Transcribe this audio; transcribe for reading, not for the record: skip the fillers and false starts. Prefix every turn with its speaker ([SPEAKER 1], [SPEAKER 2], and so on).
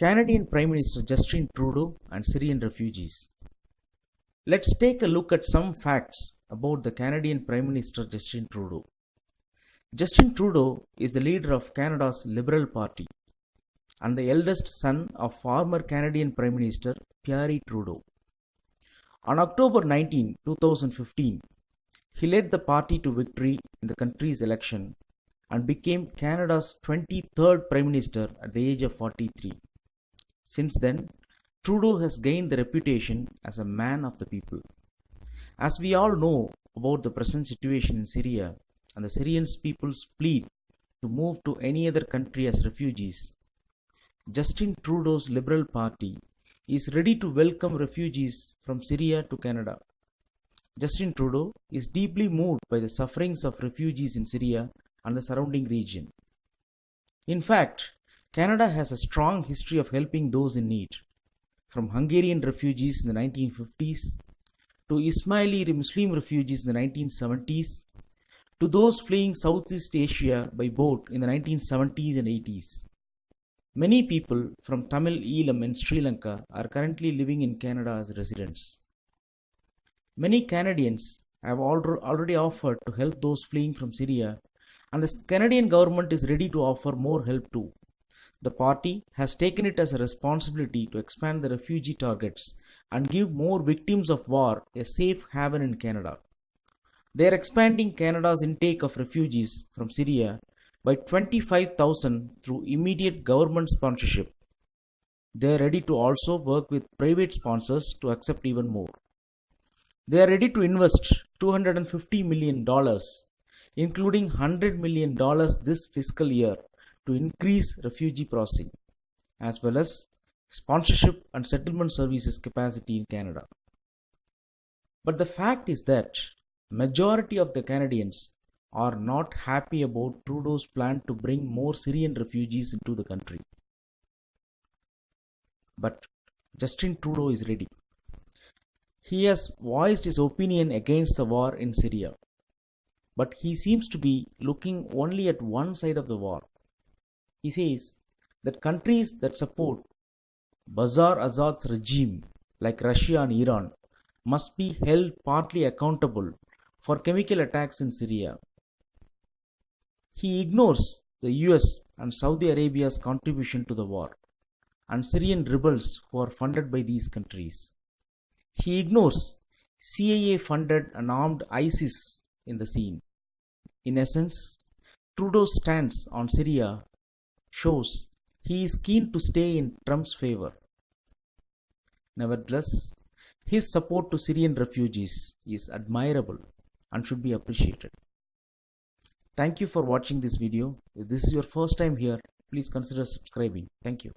[SPEAKER 1] Canadian Prime Minister Justin Trudeau and Syrian refugees. Let's take a look at some facts about the Canadian Prime Minister Justin Trudeau. Justin Trudeau is the leader of Canada's Liberal Party and the eldest son of former Canadian Prime Minister Pierre Trudeau. On October 19, 2015, he led the party to victory in the country's election and became Canada's 23rd Prime Minister at the age of 43. Since then, Trudeau has gained the reputation as a man of the people. As we all know about the present situation in Syria and the Syrian people's plead to move to any other country as refugees, Justin Trudeau's Liberal Party is ready to welcome refugees from Syria to Canada. Justin Trudeau is deeply moved by the sufferings of refugees in Syria and the surrounding region. In fact, Canada has a strong history of helping those in need, from Hungarian refugees in the 1950s to Ismaili Muslim refugees in the 1970s to those fleeing Southeast Asia by boat in the 1970s and 80s. Many people from Tamil Eelam in Sri Lanka are currently living in Canada as residents. Many Canadians have already offered to help those fleeing from Syria, and the Canadian government is ready to offer more help too. The party has taken it as a responsibility to expand the refugee targets and give more victims of war a safe haven in Canada. They are expanding Canada's intake of refugees from Syria by 25,000 through immediate government sponsorship. They are ready to also work with private sponsors to accept even more. They are ready to invest $250 million, including $100 million this fiscal year, to increase refugee processing, as well as sponsorship and settlement services capacity in Canada. But the fact is that majority of the Canadians are not happy about Trudeau's plan to bring more Syrian refugees into the country. But Justin Trudeau is ready. He has voiced his opinion against the war in Syria, but he seems to be looking only at one side of the war. He says that countries that support Bashar al-Assad's regime, like Russia and Iran, must be held partly accountable for chemical attacks in Syria. He ignores the US and Saudi Arabia's contribution to the war and Syrian rebels who are funded by these countries. He ignores CIA-funded and armed ISIS in the scene. In essence, Trudeau's stance on Syria shows he is keen to stay in Trump's favor. Nevertheless, his support to Syrian refugees is admirable and should be appreciated. Thank you for watching this video. If this is your first time here, please consider subscribing. Thank you.